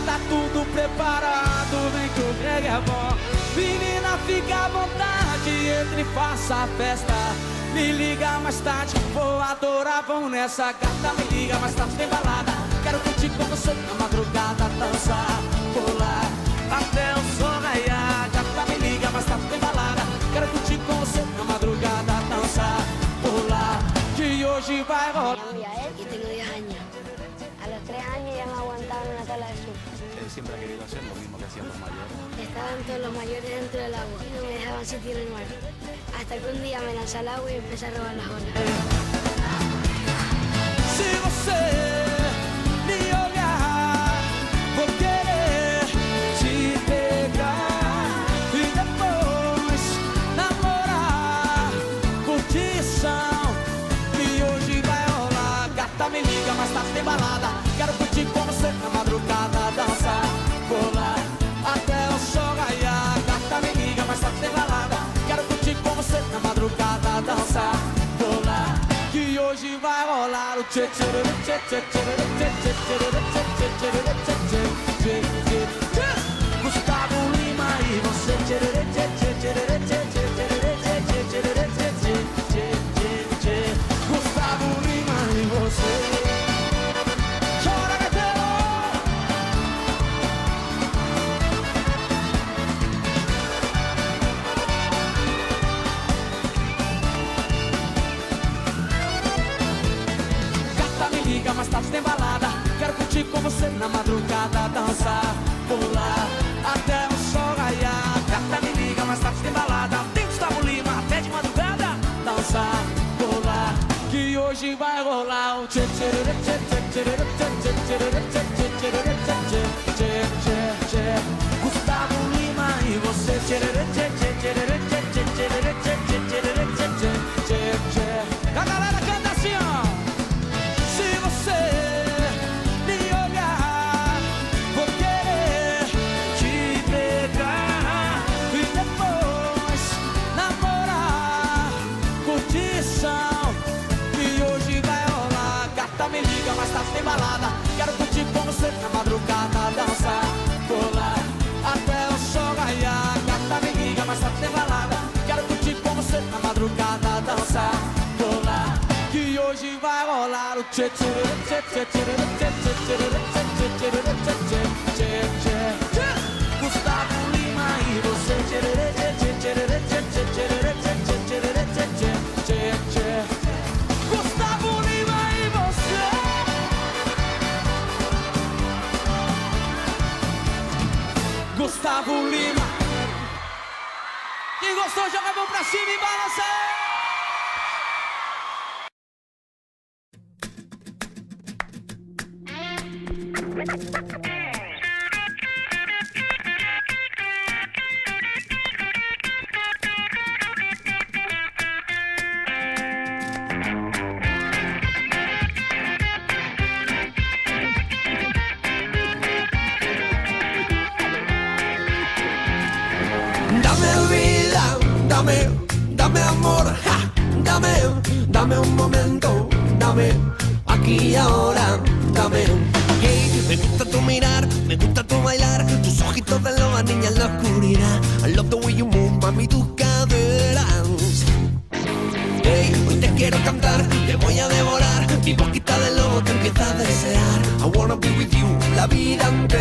tá tudo preparado, vem que o Greg é bom. Menina, fica à vontade, entre e faça a festa. Me liga mais tarde, vou adorar, vão nessa gata. Me liga mais tarde, tem balada. Quero curtir com você na madrugada, dançar, pular até o sol raiar. Gata, me liga mais tarde, tem balada. Quero curtir com você na madrugada, dançar, pular, que hoje vai rolar. Y tengo 10 años. A los 3 años ya me aguantaba en una tabla de surf. Él siempre ha querido hacer lo mismo que hacían los mayores. Estaban todos los mayores dentro del agua y no me dejaban sentir el mar. Hasta que un día me lancé al agua y empecé a robar las olas. Se você me olhar, vou querer te pegar e depois namorar, curtição, e hoje vai rolar. Gata, me liga, mais tarde tem balada. Quero curtir com você na madrugada, dançar, pular até o sol raiar. Gata, me liga, mais tarde tem balada. Quero curtir com você na madrugada, dançar, pular, que hoje vai rolar o tchê tchê tchê tchê tchê tchê tchê. Gustavo Lima e você tchê tchê tchê tchê tchê tchê. Gustavo Lima e você. Chora, Gabriel. Mais tarde tem balada. Quero curtir com você na madrugada, dançar, pular até o sol raiar. Gata, me liga, mais tarde tem balada. Tem Gustavo Lima até de madrugada, dançar, pular, que hoje vai rolar o tchê tchê tchê tchê tchê tchê tchê tchê. Gustavo Lima e você tchê tchê tchê tchê tchê tchê. A galera canta assim, ó. Mais tarde tem balada. Quero curtir com você na madrugada, dançar, pular até o sol raiar. Gata, me liga, mais tarde tem balada. Quero curtir com você na madrugada, dançar, pular, que hoje vai rolar o tchê tchê tchê tchê tchê tchê tchê tchê. Gustavo Lima e você tchê tchê tchê tchê tchê tchê. Gustavo Lima e você. Gustavo Lima. Quem gostou, joga a mão pra cima e balança. Dame amor, ja, dame un momento, dame aquí y ahora, dame. Hey, me gusta tu mirar, me gusta tu bailar, tus ojitos de loba, niña en la oscuridad. I love the way you move, mami, tus caderas. Hey, hoy te quiero cantar, te voy a devorar, mi boquita de lobo te empieza a desear. I wanna be with you, la vida entera.